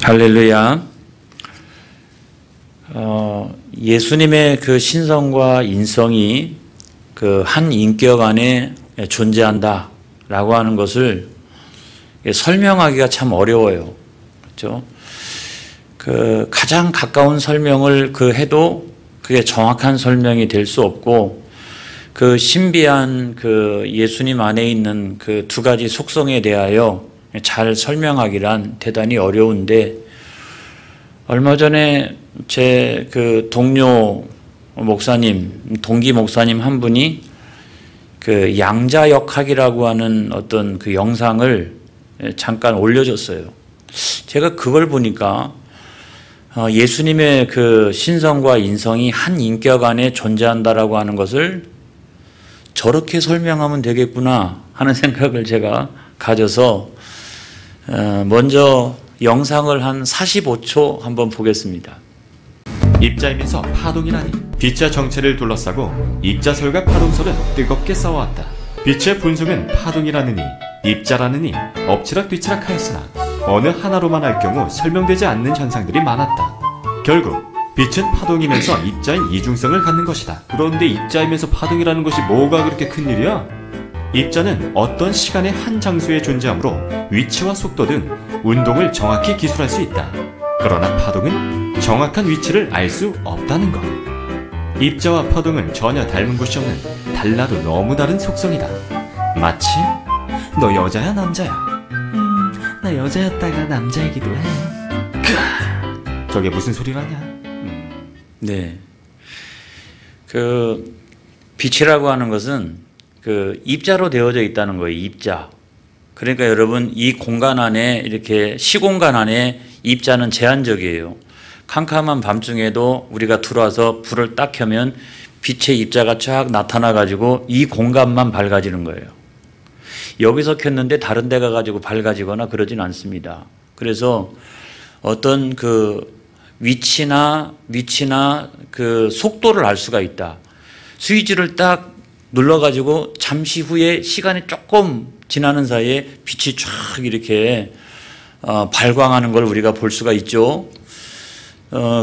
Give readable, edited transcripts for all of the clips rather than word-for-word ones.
할렐루야. 예수님의 그 신성과 인성이 그 한 인격 안에 존재한다라고 하는 것을 설명하기가 참 어려워요. 그렇죠? 그 가장 가까운 설명을 해도 그게 정확한 설명이 될 수 없고, 그 신비한 그 예수님 안에 있는 그 두 가지 속성에 대하여 잘 설명하기란 대단히 어려운데, 얼마 전에 제 그 동료 목사님, 동기 목사님 한 분이 그 양자역학이라고 하는 어떤 그 영상을 잠깐 올려줬어요. 제가 그걸 보니까 예수님의 그 신성과 인성이 한 인격 안에 존재한다라고 하는 것을 저렇게 설명하면 되겠구나 하는 생각을 제가 가져서 먼저 영상을 한 45초 한번 보겠습니다. 입자이면서 파동이라니. 빛의 정체를 둘러싸고 입자설과 파동설은 뜨겁게 싸워왔다. 빛의 분속은 파동이라느니 입자라느니 엎치락뒤치락 하였으나 어느 하나로만 할 경우 설명되지 않는 현상들이 많았다. 결국 빛은 파동이면서 입자인 이중성을 갖는 것이다. 그런데 입자이면서 파동이라는 것이 뭐가 그렇게 큰일이야? 입자는 어떤 시간의 한 장소에 존재하므로 위치와 속도 등 운동을 정확히 기술할 수 있다. 그러나 파동은 정확한 위치를 알 수 없다는 것. 입자와 파동은 전혀 닮은 곳이 없는 달라도 너무 다른 속성이다. 마치 너 여자야 남자야? 나 여자였다가 남자이기도 해. 저게 무슨 소리라냐? 네. 그 빛이라고 하는 것은 그 입자로 되어져 있다는 거예요. 입자. 그러니까 여러분, 이 공간 안에, 이렇게 시공간 안에 입자는 제한적이에요. 캄캄한 밤중에도 우리가 들어와서 불을 딱 켜면 빛의 입자가 쫙 나타나 가지고 이 공간만 밝아지는 거예요. 여기서 켰는데 다른 데 가가지고 밝아지거나 그러진 않습니다. 그래서 어떤 그 위치나 그 속도를 알 수가 있다. 스위치를 딱 눌러가지고 잠시 후에 시간이 조금 지나는 사이에 빛이 쫙 이렇게 발광하는 걸 우리가 볼 수가 있죠.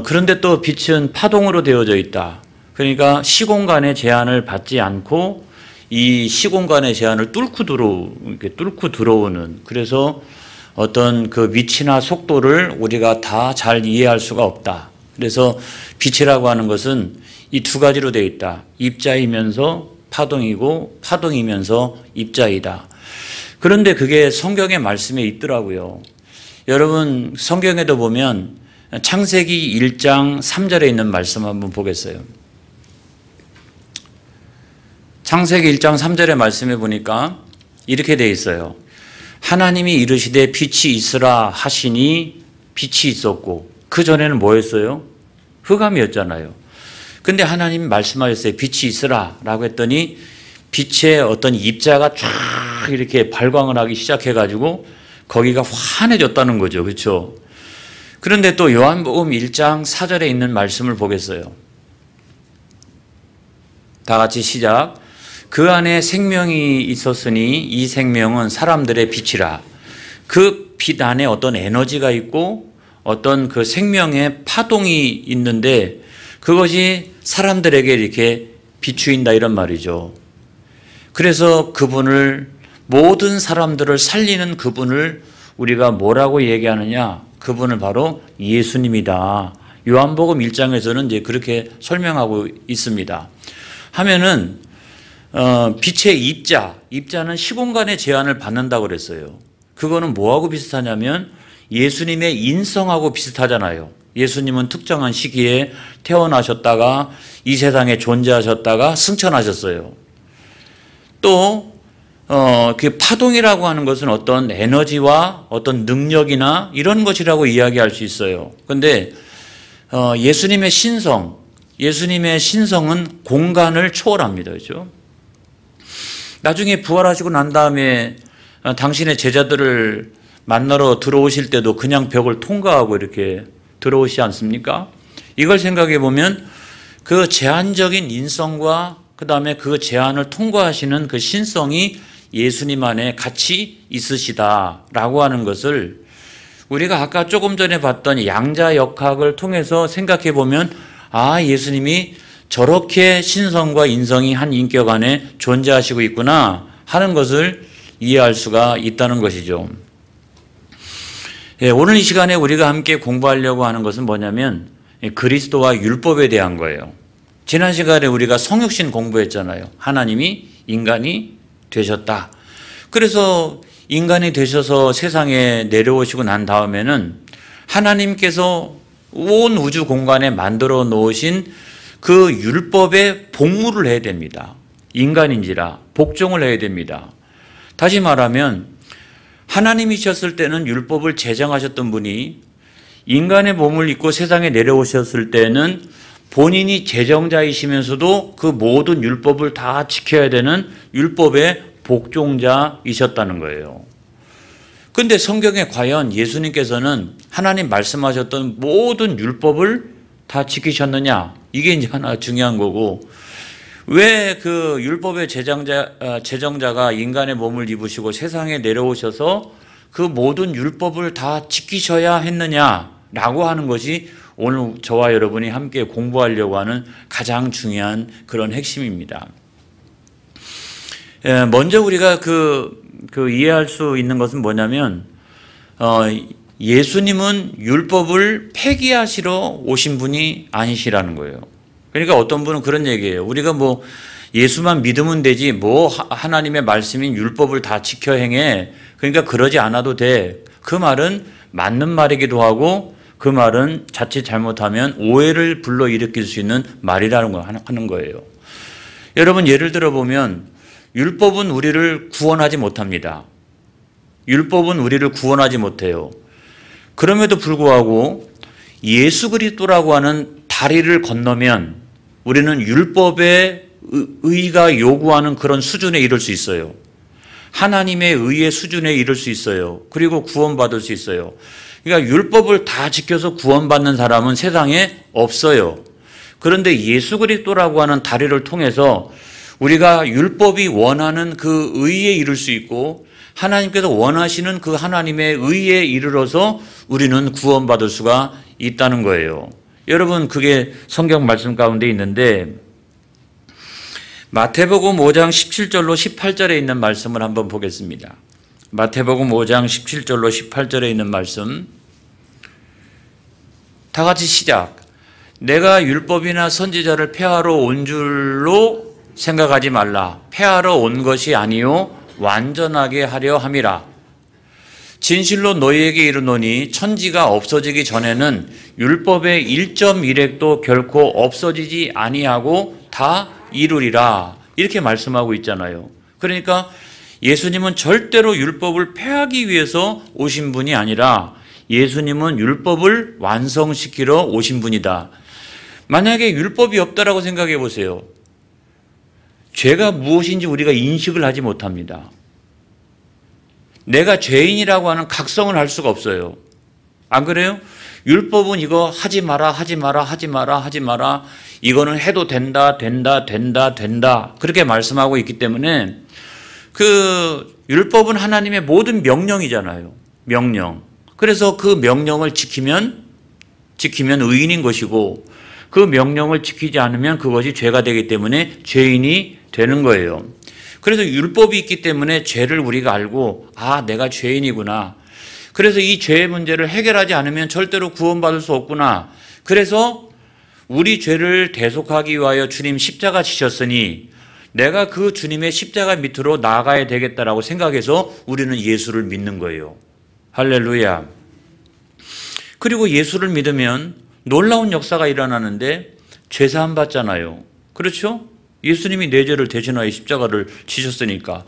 그런데 또 빛은 파동으로 되어져 있다. 그러니까 시공간의 제한을 받지 않고 이 시공간의 제한을 뚫고 들어오는, 그래서 어떤 그 위치나 속도를 우리가 다 잘 이해할 수가 없다. 그래서 빛이라고 하는 것은 이 두 가지로 되어 있다. 입자이면서 파동이고 파동이면서 입자이다. 그런데 그게 성경의 말씀에 있더라고요. 여러분, 성경에도 보면 창세기 1장 3절에 있는 말씀 한번 보겠어요. 창세기 1장 3절의 말씀에 보니까 이렇게 되어 있어요. 하나님이 이르시되 빛이 있으라 하시니 빛이 있었고, 그 전에는 뭐였어요? 흑암이었잖아요. 근데 하나님이 말씀하셨어요. 빛이 있으라 라고 했더니 빛의 어떤 입자가 쫙 이렇게 발광을 하기 시작해가지고 거기가 환해졌다는 거죠. 그렇죠? 그런데 또 요한복음 1장 4절에 있는 말씀을 보겠어요. 다 같이 시작. 그 안에 생명이 있었으니 이 생명은 사람들의 빛이라. 그 빛 안에 어떤 에너지가 있고 어떤 그 생명의 파동이 있는데 그것이 사람들에게 이렇게 비추인다, 이런 말이죠. 그래서 그분을, 모든 사람들을 살리는 그분을 우리가 뭐라고 얘기하느냐? 그분을 바로 예수님이다. 요한복음 1장에서는 이제 그렇게 설명하고 있습니다. 하면은 빛의 입자는 시공간의 제한을 받는다고 그랬어요. 그거는 뭐하고 비슷하냐면 예수님의 인성하고 비슷하잖아요. 예수님은 특정한 시기에 태어나셨다가 이 세상에 존재하셨다가 승천하셨어요. 또 그 파동이라고 하는 것은 어떤 에너지와 어떤 능력이나 이런 것이라고 이야기할 수 있어요. 그런데 예수님의 신성은 공간을 초월합니다. 그렇죠? 나중에 부활하시고 난 다음에 당신의 제자들을 만나러 들어오실 때도 그냥 벽을 통과하고 이렇게 들어오시지 않습니까? 이걸 생각해 보면 그 제한적인 인성과 그 다음에 그 제한을 통과하시는 그 신성이 예수님 안에 같이 있으시다라고 하는 것을 우리가 아까 조금 전에 봤던 양자 역학을 통해서 생각해 보면 예수님이 저렇게 신성과 인성이 한 인격 안에 존재하시고 있구나 하는 것을 이해할 수가 있다는 것이죠. 오늘 이 시간에 우리가 함께 공부하려고 하는 것은 뭐냐면 그리스도와 율법에 대한 거예요. 지난 시간에 우리가 성육신 공부했잖아요. 하나님이 인간이 되셨다. 그래서 인간이 되셔서 세상에 내려오시고 난 다음에는 하나님께서 온 우주 공간에 만들어 놓으신 그 율법에 복무를 해야 됩니다. 인간인지라 복종을 해야 됩니다. 다시 말하면 하나님이셨을 때는 율법을 제정하셨던 분이 인간의 몸을 입고 세상에 내려오셨을 때는 본인이 제정자이시면서도 그 모든 율법을 다 지켜야 되는 율법의 복종자이셨다는 거예요. 그런데 성경에 과연 예수님께서는 하나님 말씀하셨던 모든 율법을 다 지키셨느냐? 이게 이제 하나 중요한 거고, 왜 그 율법의 제정자가 인간의 몸을 입으시고 세상에 내려오셔서 그 모든 율법을 다 지키셔야 했느냐라고 하는 것이 오늘 저와 여러분이 함께 공부하려고 하는 가장 중요한 그런 핵심입니다. 먼저 우리가 이해할 수 있는 것은 뭐냐면, 예수님은 율법을 폐기하시러 오신 분이 아니시라는 거예요. 그러니까 어떤 분은 그런 얘기예요. 우리가 예수만 믿으면 되지 하나님의 말씀인 율법을 다 지켜 행해. 그러니까 그러지 않아도 돼. 그 말은 맞는 말이기도 하고 그 말은 자칫 잘못하면 오해를 불러일으킬 수 있는 말이라는 하는 거예요. 여러분, 예를 들어 보면 율법은 우리를 구원하지 못합니다. 율법은 우리를 구원하지 못해요. 그럼에도 불구하고 예수 그리스도라고 하는 다리를 건너면 우리는 율법의 의가 요구하는 그런 수준에 이를 수 있어요. 하나님의 의의 수준에 이를 수 있어요. 그리고 구원받을 수 있어요. 그러니까 율법을 다 지켜서 구원받는 사람은 세상에 없어요. 그런데 예수 그리스도라고 하는 다리를 통해서 우리가 율법이 원하는 그 의에 이를 수 있고 하나님께서 원하시는 그 하나님의 의에 이르러서 우리는 구원받을 수가 있다는 거예요. 여러분, 그게 성경 말씀 가운데 있는데 마태복음 5장 17절로 18절에 있는 말씀을 한번 보겠습니다. 마태복음 5장 17절로 18절에 있는 말씀, 다 같이 시작. 내가 율법이나 선지자를 폐하러 온 줄로 생각하지 말라. 폐하러 온 것이 아니요 완전하게 하려 함이라. 진실로 너희에게 이르노니 천지가 없어지기 전에는 율법의 1.1획도 결코 없어지지 아니하고 다 이루리라. 이렇게 말씀하고 있잖아요. 그러니까 예수님은 절대로 율법을 폐하기 위해서 오신 분이 아니라 예수님은 율법을 완성시키러 오신 분이다. 만약에 율법이 없다라고 생각해 보세요. 죄가 무엇인지 우리가 인식을 하지 못합니다. 내가 죄인이라고 하는 각성을 할 수가 없어요. 안 그래요? 율법은 이거 하지 마라, 하지 마라, 하지 마라, 하지 마라. 이거는 해도 된다, 된다, 된다, 된다. 그렇게 말씀하고 있기 때문에 그 율법은 하나님의 모든 명령이잖아요. 명령. 그래서 그 명령을 지키면 의인인 것이고 그 명령을 지키지 않으면 그것이 죄가 되기 때문에 죄인이 되는 거예요. 그래서 율법이 있기 때문에 죄를 우리가 알고 내가 죄인이구나. 그래서 이 죄의 문제를 해결하지 않으면 절대로 구원받을 수 없구나. 그래서 우리 죄를 대속하기 위하여 주님 십자가 지셨으니 내가 그 주님의 십자가 밑으로 나아가야 되겠다라고 생각해서 우리는 예수를 믿는 거예요. 할렐루야. 그리고 예수를 믿으면 놀라운 역사가 일어나는데 죄사함 받잖아요. 그렇죠? 예수님이 내 죄를 대신하여 십자가를 지셨으니까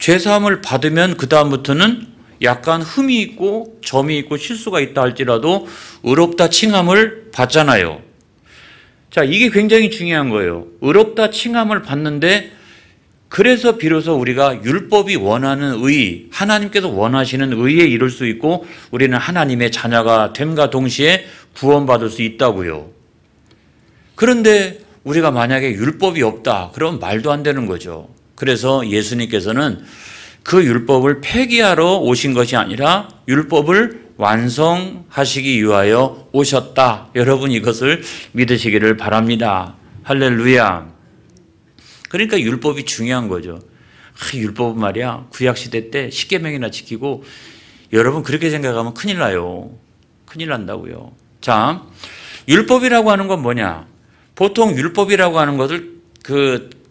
죄사함을 받으면 그 다음부터는 약간 흠이 있고 점이 있고 실수가 있다 할지라도 의롭다 칭함을 받잖아요. 자, 이게 굉장히 중요한 거예요. 의롭다 칭함을 받는데 그래서 비로소 우리가 율법이 원하는 의, 하나님께서 원하시는 의에 이를 수 있고 우리는 하나님의 자녀가 됨과 동시에 구원받을 수 있다고요. 그런데 우리가 만약에 율법이 없다, 그러면 말도 안 되는 거죠. 그래서 예수님께서는 그 율법을 폐기하러 오신 것이 아니라 율법을 완성하시기 위하여 오셨다. 여러분 이것을 믿으시기를 바랍니다. 할렐루야. 그러니까 율법이 중요한 거죠. 율법은 말이야 구약시대 때 10계명이나 지키고, 여러분 그렇게 생각하면 큰일 나요. 큰일 난다고요. 자, 율법이라고 하는 건 뭐냐? 보통 율법이라고 하는 것을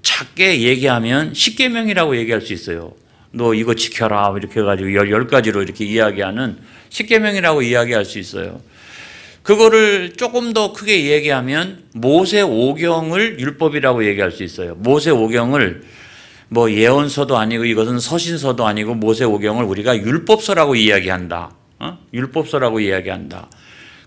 작게 얘기하면 10계명이라고 얘기할 수 있어요. 너 이거 지켜라 이렇게 해가지고 10가지로 이렇게 이야기하는 10계명이라고 이야기할 수 있어요. 그거를 조금 더 크게 얘기하면 모세 오경을 율법이라고 얘기할 수 있어요. 모세 오경을 뭐 예언서도 아니고 이것은 서신서도 아니고 모세 오경을 우리가 율법서라고 이야기한다. 율법서라고 이야기한다.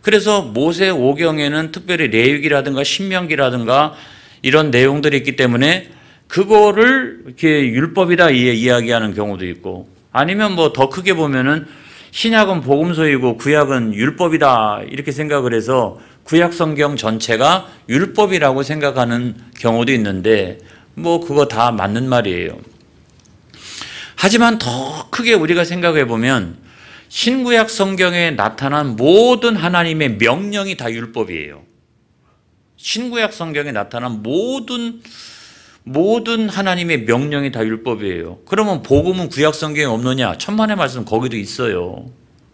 그래서 모세 오경에는 특별히 레위기라든가 신명기라든가 이런 내용들이 있기 때문에 그거를 이렇게 율법이다 이야기하는 경우도 있고, 아니면 뭐 더 크게 보면은 신약은 복음서이고 구약은 율법이다 이렇게 생각을 해서 구약 성경 전체가 율법이라고 생각하는 경우도 있는데, 뭐 그거 다 맞는 말이에요. 하지만 더 크게 우리가 생각해 보면 신구약 성경에 나타난 모든 하나님의 명령이 다 율법이에요. 신구약 성경에 나타난 모든 하나님의 명령이 다 율법이에요. 그러면 복음은 구약 성경에 없느냐? 천만의 말씀 거기도 있어요.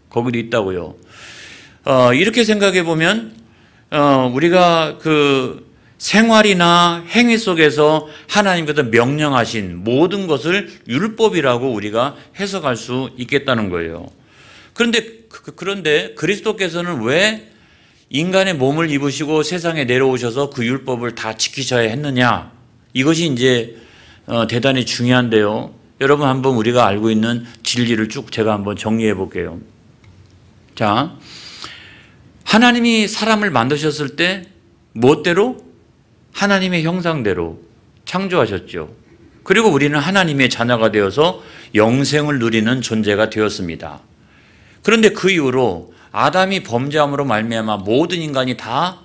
거기도 있다고요. 이렇게 생각해 보면 우리가 그 생활이나 행위 속에서 하나님께서 명령하신 모든 것을 율법이라고 우리가 해석할 수 있겠다는 거예요. 그런데 그리스도께서는 왜 인간의 몸을 입으시고 세상에 내려오셔서 그 율법을 다 지키셔야 했느냐? 이것이 이제 대단히 중요한데요. 여러분 한번 우리가 알고 있는 진리를 쭉 제가 한번 정리해 볼게요. 자, 하나님이 사람을 만드셨을 때 무엇대로? 하나님의 형상대로 창조하셨죠. 그리고 우리는 하나님의 자녀가 되어서 영생을 누리는 존재가 되었습니다. 그런데 그 이후로 아담이 범죄함으로 말미암아 모든 인간이 다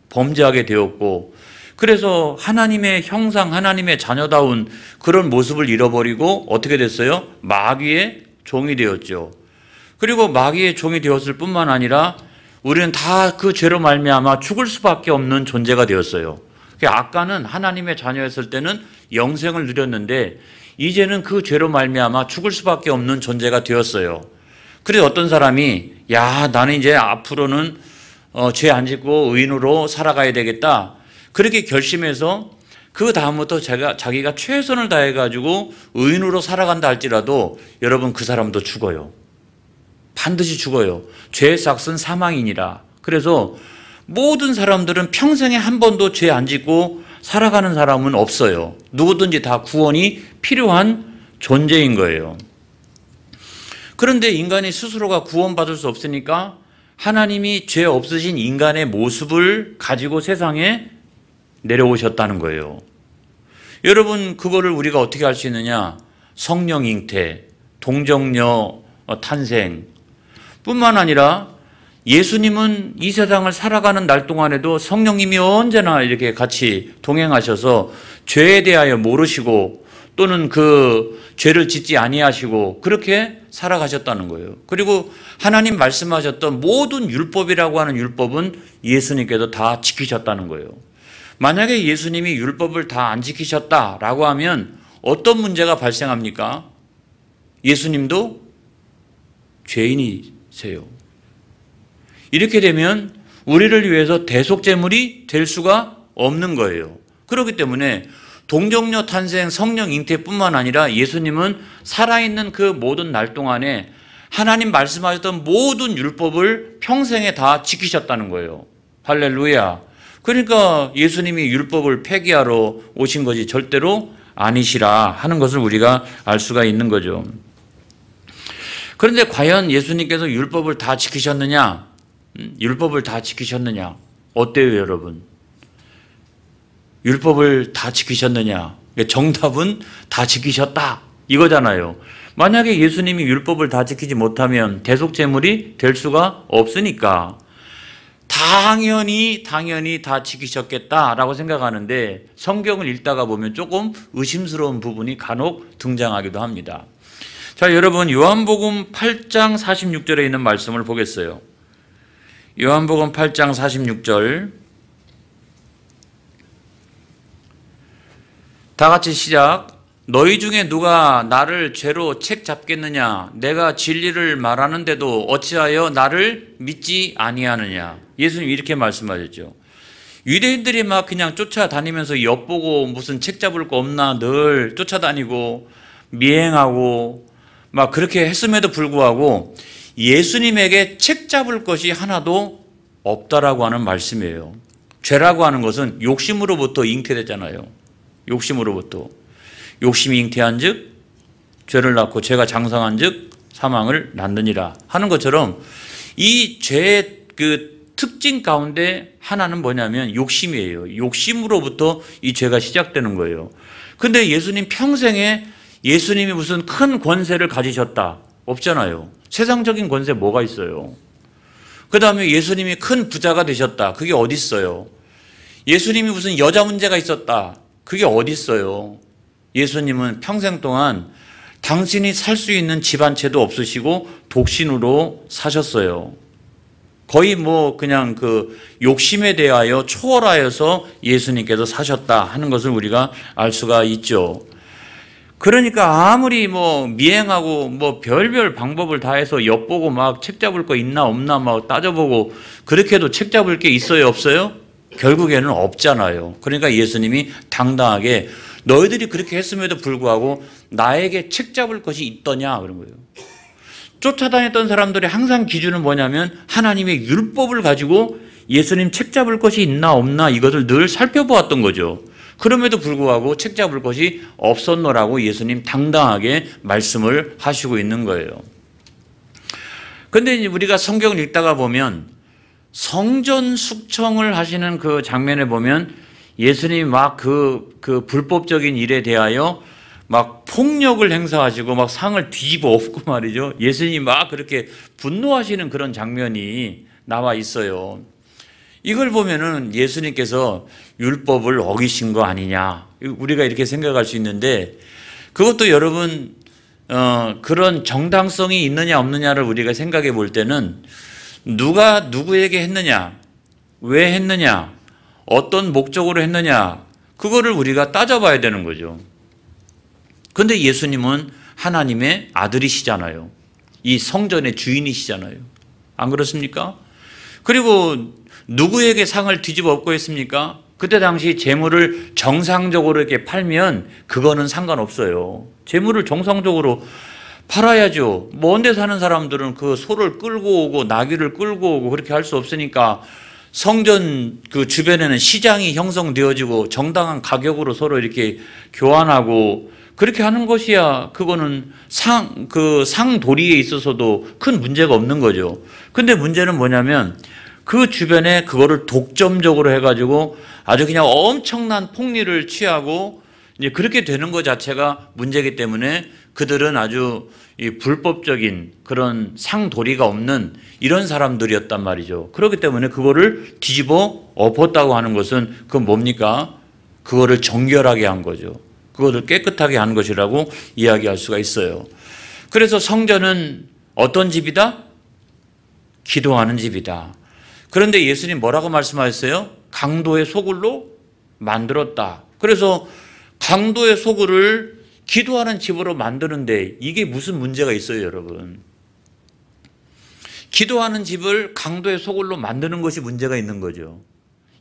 범죄하게 되었고, 그래서 하나님의 형상, 하나님의 자녀다운 그런 모습을 잃어버리고 어떻게 됐어요? 마귀의 종이 되었죠. 그리고 마귀의 종이 되었을 뿐만 아니라 우리는 다 그 죄로 말미암아 죽을 수밖에 없는 존재가 되었어요. 아까는 하나님의 자녀였을 때는 영생을 누렸는데 이제는 그 죄로 말미암아 죽을 수밖에 없는 존재가 되었어요. 그래서 어떤 사람이 나는 이제 앞으로는 죄 안 짓고 의인으로 살아가야 되겠다. 그렇게 결심해서 그 다음부터 자기가 최선을 다해가지고 의인으로 살아간다 할지라도 여러분 그 사람도 죽어요. 반드시 죽어요. 죄의 삭은 사망이니라. 그래서 모든 사람들은 평생에 한 번도 죄 안 짓고 살아가는 사람은 없어요. 누구든지 다 구원이 필요한 존재인 거예요. 그런데 인간이 스스로가 구원받을 수 없으니까 하나님이 죄 없으신 인간의 모습을 가지고 세상에 내려오셨다는 거예요. 여러분 그거를 우리가 어떻게 알 수 있느냐? 성령 잉태, 동정녀 탄생 뿐만 아니라 예수님은 이 세상을 살아가는 날 동안에도 성령님이 언제나 이렇게 같이 동행하셔서 죄에 대하여 모르시고 또는 그 죄를 짓지 아니하시고 그렇게 살아가셨다는 거예요. 그리고 하나님 말씀하셨던 모든 율법이라고 하는 율법은 예수님께서 다 지키셨다는 거예요. 만약에 예수님이 율법을 다 안 지키셨다라고 하면 어떤 문제가 발생합니까? 예수님도 죄인이세요. 이렇게 되면 우리를 위해서 대속제물이 될 수가 없는 거예요. 그렇기 때문에 동정녀 탄생, 성령 잉태뿐만 아니라 예수님은 살아있는 그 모든 날 동안에 하나님 말씀하셨던 모든 율법을 평생에 다 지키셨다는 거예요. 할렐루야. 그러니까 예수님이 율법을 폐기하러 오신 것이 절대로 아니시라 하는 것을 우리가 알 수가 있는 거죠. 그런데 과연 예수님께서 율법을 다 지키셨느냐? 율법을 다 지키셨느냐? 어때요, 여러분? 율법을 다 지키셨느냐? 정답은 다 지키셨다 이거잖아요. 만약에 예수님이 율법을 다 지키지 못하면 대속제물이 될 수가 없으니까 당연히 다 지키셨겠다라고 생각하는데 성경을 읽다가 보면 조금 의심스러운 부분이 간혹 등장하기도 합니다. 자, 여러분 요한복음 8장 46절에 있는 말씀을 보겠어요. 요한복음 8장 46절 다 같이 시작. 너희 중에 누가 나를 죄로 책 잡겠느냐? 내가 진리를 말하는데도 어찌하여 나를 믿지 아니하느냐? 예수님 이렇게 말씀하셨죠. 유대인들이 막 그냥 쫓아다니면서 엿보고 무슨 책 잡을 거 없나 늘 쫓아다니고 미행하고 막 그렇게 했음에도 불구하고 예수님에게 책 잡을 것이 하나도 없다라고 하는 말씀이에요. 죄라고 하는 것은 욕심으로부터 잉태되잖아요. 욕심으로부터. 욕심이 잉태한 즉 죄를 낳고 죄가 장성한 즉 사망을 낳느니라 하는 것처럼 이 죄의 그 특징 가운데 하나는 뭐냐면 욕심이에요. 욕심으로부터 이 죄가 시작되는 거예요. 근데 예수님 평생에 예수님이 무슨 큰 권세를 가지셨다 없잖아요. 세상적인 권세 뭐가 있어요? 그 다음에 예수님이 큰 부자가 되셨다. 그게 어디 있어요? 예수님이 무슨 여자 문제가 있었다. 그게 어디 있어요? 예수님은 평생 동안 당신이 살 수 있는 집 한 채도 없으시고 독신으로 사셨어요. 거의 뭐 그냥 그 욕심에 대하여 초월하여서 예수님께서 사셨다 하는 것을 우리가 알 수가 있죠. 그러니까 아무리 뭐 미행하고 뭐 별별 방법을 다 해서 엿보고 막 책 잡을 거 있나 없나 막 따져보고 그렇게 해도 책 잡을 게 있어요 없어요? 결국에는 없잖아요. 그러니까 예수님이 당당하게 너희들이 그렇게 했음에도 불구하고 나에게 책 잡을 것이 있더냐 그런 거예요. 쫓아다녔던 사람들의 항상 기준은 뭐냐면 하나님의 율법을 가지고 예수님 책 잡을 것이 있나 없나 이것을 늘 살펴보았던 거죠. 그럼에도 불구하고 책 잡을 것이 없었노라고 예수님 당당하게 말씀을 하시고 있는 거예요. 그런데 우리가 성경을 읽다가 보면 성전 숙청을 하시는 그 장면에 보면 예수님이 막 그 불법적인 일에 대하여 막 폭력을 행사하시고 막 상을 뒤집어 엎고 말이죠. 예수님이 막 그렇게 분노하시는 그런 장면이 나와 있어요. 이걸 보면은 예수님께서 율법을 어기신 거 아니냐. 우리가 이렇게 생각할 수 있는데 그것도 여러분, 그런 정당성이 있느냐 없느냐를 우리가 생각해 볼 때는 누가 누구에게 했느냐, 왜 했느냐, 어떤 목적으로 했느냐, 그거를 우리가 따져봐야 되는 거죠. 그런데 예수님은 하나님의 아들이시잖아요. 이 성전의 주인이시잖아요. 안 그렇습니까? 그리고 누구에게 상을 뒤집어 엎고 했습니까? 그때 당시 재물을 정상적으로 이렇게 팔면 그거는 상관없어요. 재물을 정상적으로 팔아야죠. 먼 데 사는 사람들은 그 소를 끌고 오고 나귀를 끌고 오고 그렇게 할 수 없으니까 성전 그 주변에는 시장이 형성되어지고 정당한 가격으로 서로 이렇게 교환하고 그렇게 하는 것이야 그거는 상도리에 있어서도 큰 문제가 없는 거죠. 근데 문제는 뭐냐면 그 주변에 그거를 독점적으로 해가지고 아주 그냥 엄청난 폭리를 취하고 이제 그렇게 되는 것 자체가 문제이기 때문에 그들은 아주 이 불법적인 그런 상도리가 없는 이런 사람들이었단 말이죠. 그렇기 때문에 그거를 뒤집어 엎었다고 하는 것은 그건 뭡니까? 그거를 정결하게 한 거죠. 그거를 깨끗하게 한 것이라고 이야기할 수가 있어요. 그래서 성전은 어떤 집이다? 기도하는 집이다. 그런데 예수님 뭐라고 말씀하셨어요? 강도의 소굴로 만들었다. 그래서 강도의 소굴을 기도하는 집으로 만드는데 이게 무슨 문제가 있어요, 여러분? 기도하는 집을 강도의 소굴로 만드는 것이 문제가 있는 거죠.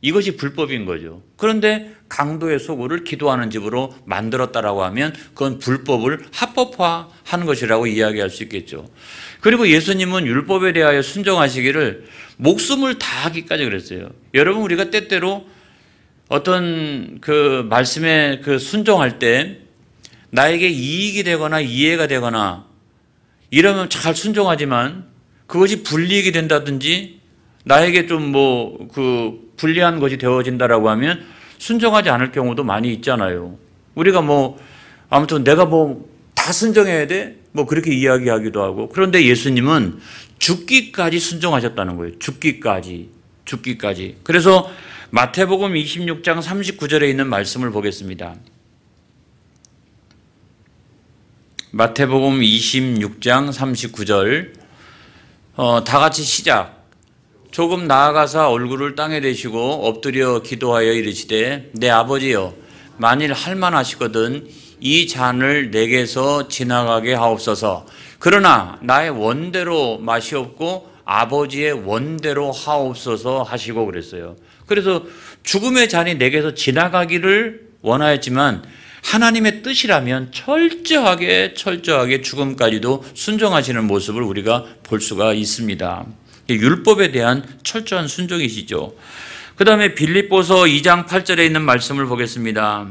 이것이 불법인 거죠. 그런데 강도의 소굴을 기도하는 집으로 만들었다라고 하면 그건 불법을 합법화하는 것이라고 이야기할 수 있겠죠. 그리고 예수님은 율법에 대하여 순종하시기를 목숨을 다하기까지 그랬어요. 여러분 우리가 때때로 어떤 그 말씀에 그 순종할 때 나에게 이익이 되거나 이해가 되거나 이러면 잘 순종하지만 그것이 불이익이 된다든지 나에게 좀 뭐 그 불리한 것이 되어진다라고 하면 순종하지 않을 경우도 많이 있잖아요. 우리가 뭐 아무튼 내가 뭐 다 순종해야 돼? 뭐 그렇게 이야기하기도 하고 그런데 예수님은 죽기까지 순종하셨다는 거예요. 죽기까지. 그래서 마태복음 26장 39절에 있는 말씀을 보겠습니다. 마태복음 26장 39절. 다 같이 시작. 조금 나아가사 얼굴을 땅에 대시고 엎드려 기도하여 이르시되 내 아버지여 만일 할만하시거든 이 잔을 내게서 지나가게 하옵소서. 그러나 나의 원대로 마시옵고 아버지의 원대로 하옵소서 하시고 그랬어요. 그래서 죽음의 잔이 내게서 지나가기를 원하였지만 하나님의 뜻이라면 철저하게 죽음까지도 순종하시는 모습을 우리가 볼 수가 있습니다. 율법에 대한 철저한 순종이시죠. 그 다음에 빌립보서 2장 8절에 있는 말씀을 보겠습니다.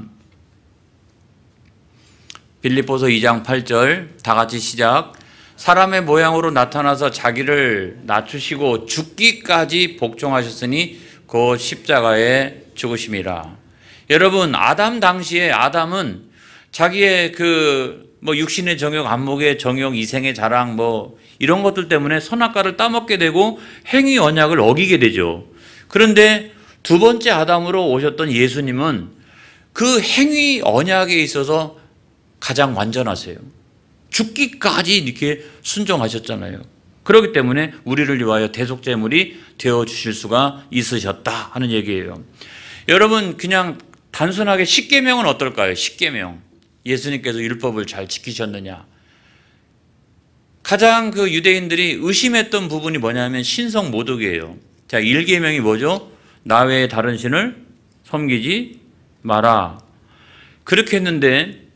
빌립보서 2장 8절 다 같이 시작. 사람의 모양으로 나타나서 자기를 낮추시고 죽기까지 복종하셨으니 그 십자가에 죽으심이라. 여러분, 아담 당시에 아담은 자기의 육신의 정욕, 안목의 정욕, 이생의 자랑 이런 것들 때문에 선악과를 따먹게 되고 행위 언약을 어기게 되죠. 그런데 두 번째 아담으로 오셨던 예수님은 그 행위 언약에 있어서 가장 완전하세요. 죽기까지 이렇게 순종하셨잖아요. 그렇기 때문에 우리를 위하여 대속제물이 되어주실 수가 있으셨다 하는 얘기예요. 여러분, 그냥 단순하게 십계명은 어떨까요? 십계명. 예수님께서 율법을 잘 지키셨느냐? 가장 유대인들이 의심했던 부분이 뭐냐면 신성 모독이에요. 자, 1계명이 뭐죠? 나 외에 다른 신을 섬기지 마라. 그렇게 했는데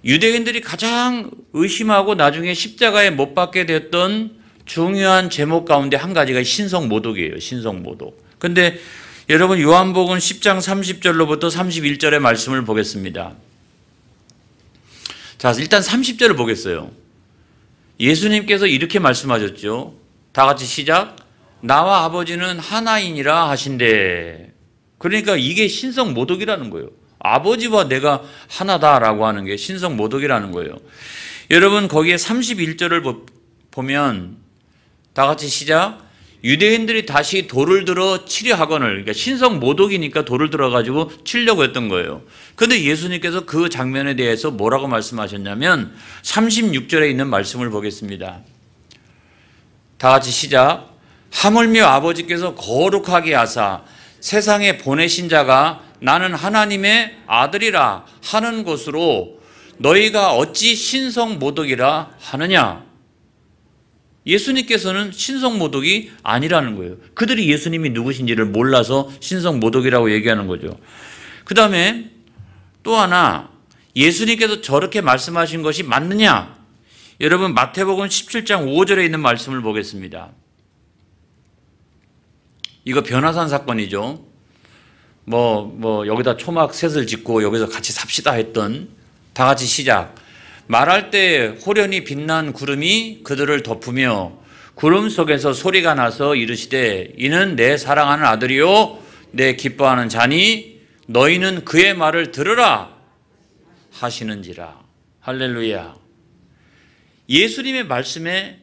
유대인들이 가장 의심하고 나중에 십자가에 못 박게 됐던 중요한 제목 가운데 한 가지가 신성 모독이에요. 신성 모독. 근데 여러분, 요한복음 10장 30절로부터 31절의 말씀을 보겠습니다. 자, 일단 30절을 보겠어요. 예수님께서 이렇게 말씀하셨죠. 다 같이 시작. 나와 아버지는 하나이니라 하신대. 그러니까 이게 신성 모독이라는 거예요. 아버지와 내가 하나다라고 하는 게 신성 모독이라는 거예요. 여러분, 거기에 31절을 보면 다 같이 시작. 유대인들이 다시 돌을 들어 치려 하거늘, 그러니까 신성 모독이니까 돌을 들어가지고 치려고 했던 거예요. 그런데 예수님께서 그 장면에 대해서 뭐라고 말씀하셨냐면 36절에 있는 말씀을 보겠습니다. 다 같이 시작. 하물며 아버지께서 거룩하게 하사 세상에 보내신 자가 나는 하나님의 아들이라 하는 것으로 너희가 어찌 신성 모독이라 하느냐? 예수님께서는 신성 모독이 아니라는 거예요. 그들이 예수님이 누구신지를 몰라서 신성 모독이라고 얘기하는 거죠. 그 다음에 또 하나, 예수님께서 저렇게 말씀하신 것이 맞느냐? 여러분, 마태복음 17장 5절에 있는 말씀을 보겠습니다. 이거 변화산 사건이죠. 여기다 초막 셋을 짓고 여기서 같이 삽시다 했던, 다 같이 시작. 말할 때 호련히 빛난 구름이 그들을 덮으며 구름 속에서 소리가 나서 이르시되 이는 내 사랑하는 아들이요 내 기뻐하는 자니 너희는 그의 말을 들으라 하시는지라. 할렐루야. 예수님의 말씀에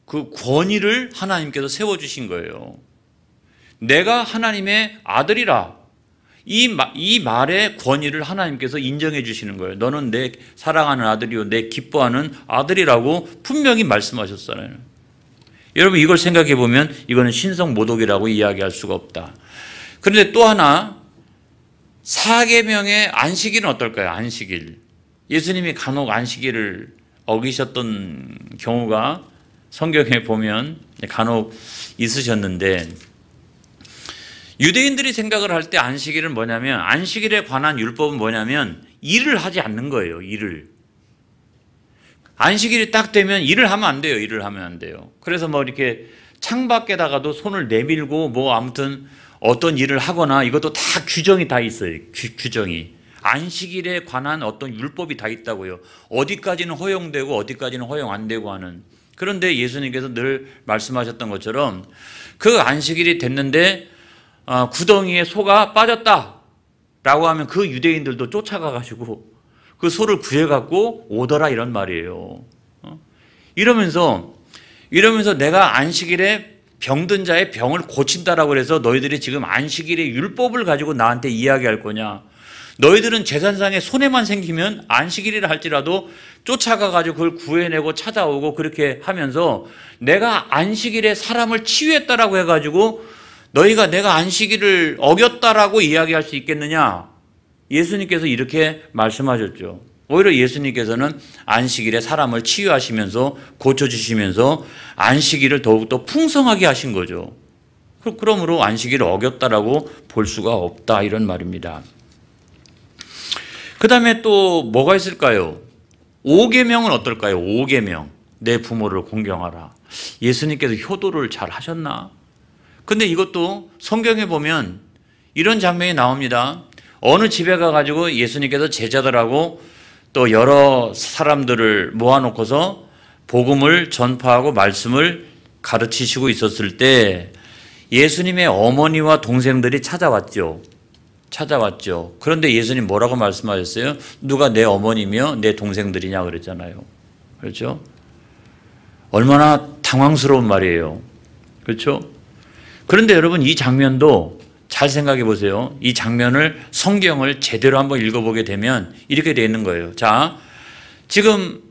그 권위를 하나님께서 세워주신 거예요. 내가 하나님의 아들이라. 이 말의 권위를 하나님께서 인정해 주시는 거예요. 너는 내 사랑하는 아들이요 내 기뻐하는 아들이라고 분명히 말씀하셨잖아요. 여러분, 이걸 생각해 보면 이거는 신성 모독이라고 이야기할 수가 없다. 그런데 또 하나, 4계명의 안식일은 어떨까요? 안식일. 예수님이 간혹 안식일을 어기셨던 경우가 성경에 보면 간혹 있으셨는데, 유대인들이 생각을 할 때 안식일은 뭐냐면, 안식일에 관한 율법은 뭐냐면 일을 하지 않는 거예요. 일을. 안식일이 딱 되면 일을 하면 안 돼요. 일을 하면 안 돼요. 그래서 이렇게 창밖에다가도 손을 내밀고 아무튼 어떤 일을 하거나 이것도 다 규정이 다 있어요. 규정이. 안식일에 관한 어떤 율법이 다 있다고요. 어디까지는 허용되고 어디까지는 허용 안 되고 하는. 그런데 예수님께서 늘 말씀하셨던 것처럼 그 안식일이 됐는데 구덩이에 소가 빠졌다라고 하면 그 유대인들도 쫓아가가지고 그 소를 구해갖고 오더라 이런 말이에요. 이러면서 내가 안식일에 병든 자의 병을 고친다라고 해서 너희들이 지금 안식일의 율법을 가지고 나한테 이야기할 거냐? 너희들은 제사상에 손해만 생기면 안식일이라 할지라도 쫓아가가지고 그걸 구해내고 찾아오고 그렇게 하면서 내가 안식일에 사람을 치유했다라고 해가지고 너희가 내가 안식일을 어겼다라고 이야기할 수 있겠느냐? 예수님께서 이렇게 말씀하셨죠. 오히려 예수님께서는 안식일에 사람을 치유하시면서 고쳐주시면서 안식일을 더욱더 풍성하게 하신 거죠. 그러므로 안식일을 어겼다라고 볼 수가 없다 이런 말입니다. 그 다음에 또 뭐가 있을까요? 5계명은 어떨까요? 5계명. 내 부모를 공경하라. 예수님께서 효도를 잘 하셨나? 근데 이것도 성경에 보면 이런 장면이 나옵니다. 어느 집에 가가지고 예수님께서 제자들하고 또 여러 사람들을 모아놓고서 복음을 전파하고 말씀을 가르치시고 있었을 때 예수님의 어머니와 동생들이 찾아왔죠. 그런데 예수님 뭐라고 말씀하셨어요? 누가 내 어머니며 내 동생들이냐 그랬잖아요. 그렇죠? 얼마나 당황스러운 말이에요. 그렇죠? 그런데 여러분 이 장면도 잘 생각해 보세요. 이 장면을 성경을 제대로 한번 읽어보게 되면 이렇게 되어 있는 거예요. 자, 지금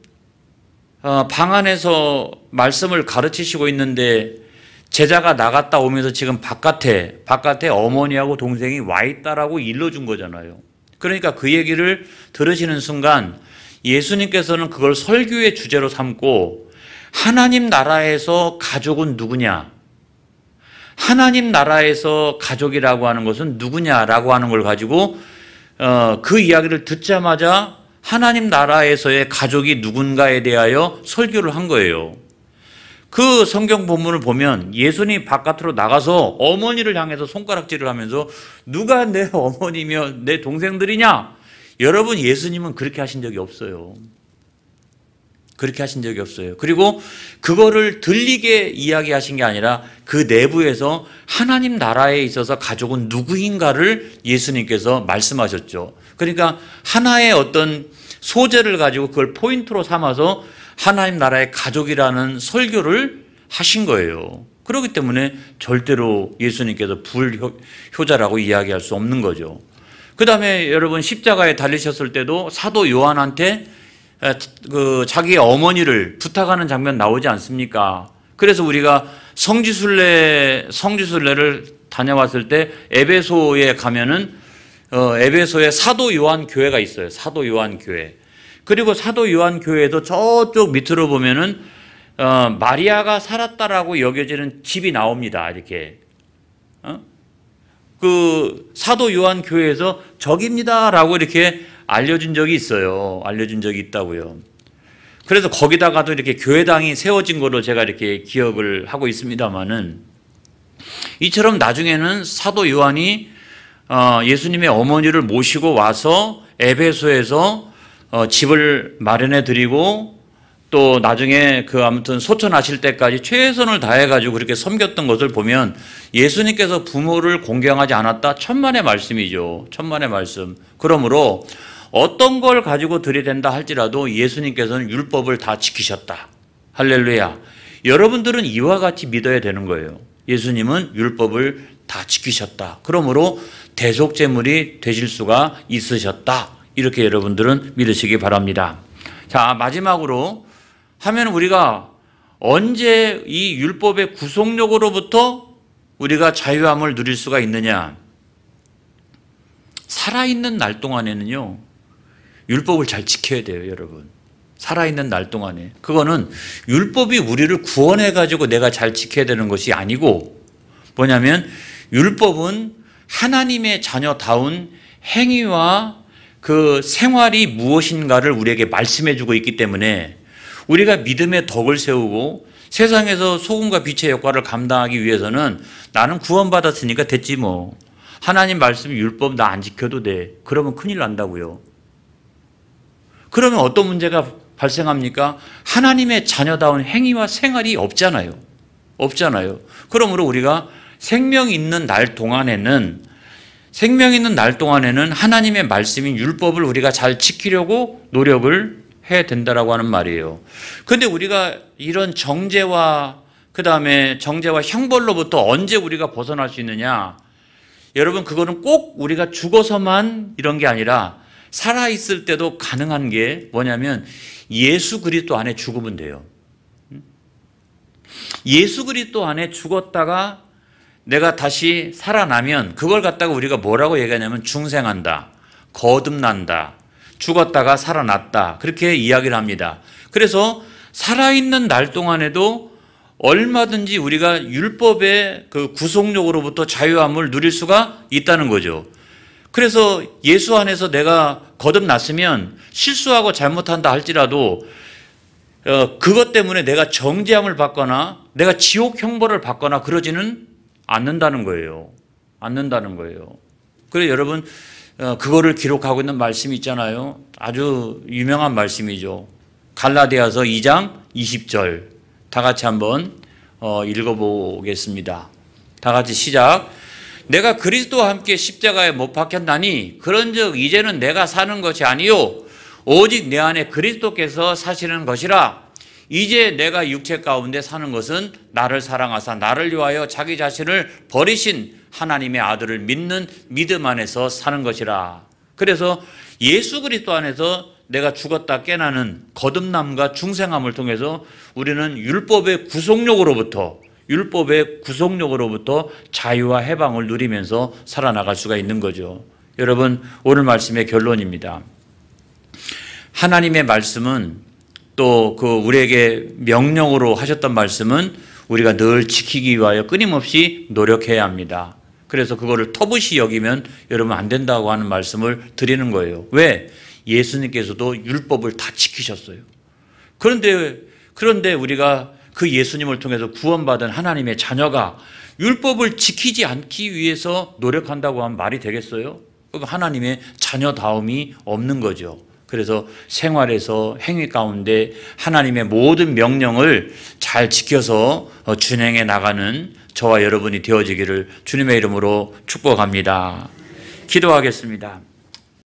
방 안에서 말씀을 가르치시고 있는데 제자가 나갔다 오면서 지금 바깥에 어머니하고 동생이 와 있다라고 일러준 거잖아요. 그러니까 그 얘기를 들으시는 순간 예수님께서는 그걸 설교의 주제로 삼고 하나님 나라에서 가족은 누구냐? 하나님 나라에서 가족이라고 하는 것은 누구냐라고 하는 걸 가지고 그 이야기를 듣자마자 하나님 나라에서의 가족이 누군가에 대하여 설교를 한 거예요. 그 성경 본문을 보면 예수님이 바깥으로 나가서 어머니를 향해서 손가락질을 하면서 누가 내 어머니며 내 동생들이냐? 여러분 예수님은 그렇게 하신 적이 없어요. 그렇게 하신 적이 없어요. 그리고 그거를 들리게 이야기하신 게 아니라 그 내부에서 하나님 나라에 있어서 가족은 누구인가를 예수님께서 말씀하셨죠. 그러니까 하나의 어떤 소재를 가지고 그걸 포인트로 삼아서 하나님 나라의 가족이라는 설교를 하신 거예요. 그렇기 때문에 절대로 예수님께서 불효자라고 이야기할 수 없는 거죠. 그 다음에 여러분 십자가에 달리셨을 때도 사도 요한한테 자기의 어머니를 부탁하는 장면 나오지 않습니까? 그래서 우리가 성지순례를 다녀왔을 때 에베소에 가면은 에베소에 사도 요한 교회가 있어요. 사도 요한 교회. 그리고 사도 요한 교회에도 저쪽 밑으로 보면은 마리아가 살았다라고 여겨지는 집이 나옵니다. 이렇게 그 사도 요한 교회에서 저깁니다라고 이렇게 알려준 적이 있어요. 알려준 적이 있다고요. 그래서 거기다가도 이렇게 교회당이 세워진 거로 제가 이렇게 기억을 하고 있습니다만은 이처럼 나중에는 사도 요한이 예수님의 어머니를 모시고 와서 에베소에서 집을 마련해 드리고 또 나중에 아무튼 소천하실 때까지 최선을 다해가지고 그렇게 섬겼던 것을 보면 예수님께서 부모를 공경하지 않았다? 천만의 말씀이죠. 천만의 말씀. 그러므로 어떤 걸 가지고 들이댄다 할지라도 예수님께서는 율법을 다 지키셨다. 할렐루야. 여러분들은 이와 같이 믿어야 되는 거예요. 예수님은 율법을 다 지키셨다. 그러므로 대속제물이 되실 수가 있으셨다. 이렇게 여러분들은 믿으시기 바랍니다. 자, 마지막으로 하면 우리가 언제 이 율법의 구속력으로부터 우리가 자유함을 누릴 수가 있느냐? 살아있는 날 동안에는요, 율법을 잘 지켜야 돼요, 여러분. 살아있는 날 동안에. 그거는 율법이 우리를 구원해가지고 내가 잘 지켜야 되는 것이 아니고 뭐냐면 율법은 하나님의 자녀다운 행위와 그 생활이 무엇인가를 우리에게 말씀해주고 있기 때문에 우리가 믿음의 덕을 세우고 세상에서 소금과 빛의 역할을 감당하기 위해서는 나는 구원받았으니까 됐지 뭐. 하나님 말씀 율법 나 안 지켜도 돼. 그러면 큰일 난다고요. 그러면 어떤 문제가 발생합니까? 하나님의 자녀다운 행위와 생활이 없잖아요. 없잖아요. 그러므로 우리가 생명 있는 날 동안에는 하나님의 말씀인 율법을 우리가 잘 지키려고 노력을 해야 된다라고 하는 말이에요. 그런데 우리가 이런 정죄와 그다음에 정죄와 형벌로부터 언제 우리가 벗어날 수 있느냐? 여러분, 그거는 꼭 우리가 죽어서만 이런 게 아니라 살아있을 때도 가능한 게 뭐냐면 예수 그리스도 안에 죽으면 돼요. 예수 그리스도 안에 죽었다가 내가 다시 살아나면 그걸 갖다가 우리가 뭐라고 얘기하냐면 중생한다, 거듭난다, 죽었다가 살아났다, 그렇게 이야기를 합니다. 그래서 살아있는 날 동안에도 얼마든지 우리가 율법의 그 구속력으로부터 자유함을 누릴 수가 있다는 거죠. 그래서 예수 안에서 내가 거듭났으면 실수하고 잘못한다 할지라도 그것 때문에 내가 정죄함을 받거나 내가 지옥 형벌을 받거나 그러지는 않는다는 거예요. 않는다는 거예요. 그래서 여러분, 그거를 기록하고 있는 말씀이 있잖아요. 아주 유명한 말씀이죠. 갈라디아서 2장 20절. 다 같이 한번 읽어보겠습니다. 다 같이 시작. 내가 그리스도와 함께 십자가에 못 박혔나니 그런즉 이제는 내가 사는 것이 아니요 오직 내 안에 그리스도께서 사시는 것이라. 이제 내가 육체 가운데 사는 것은 나를 사랑하사 나를 위하여 자기 자신을 버리신 하나님의 아들을 믿는 믿음 안에서 사는 것이라. 그래서 예수 그리스도 안에서 내가 죽었다 깨나는 거듭남과 중생함을 통해서 우리는 율법의 구속력으로부터 자유와 해방을 누리면서 살아나갈 수가 있는 거죠. 여러분, 오늘 말씀의 결론입니다. 하나님의 말씀은 또 그 우리에게 명령으로 하셨던 말씀은 우리가 늘 지키기 위하여 끊임없이 노력해야 합니다. 그래서 그거를 터부시 여기면 여러분 안 된다고 하는 말씀을 드리는 거예요. 왜? 예수님께서도 율법을 다 지키셨어요. 그런데 우리가 그 예수님을 통해서 구원받은 하나님의 자녀가 율법을 지키지 않기 위해서 노력한다고 하면 말이 되겠어요? 하나님의 자녀다움이 없는 거죠. 그래서 생활에서 행위 가운데 하나님의 모든 명령을 잘 지켜서 준행해 나가는 저와 여러분이 되어지기를 주님의 이름으로 축복합니다. 기도하겠습니다.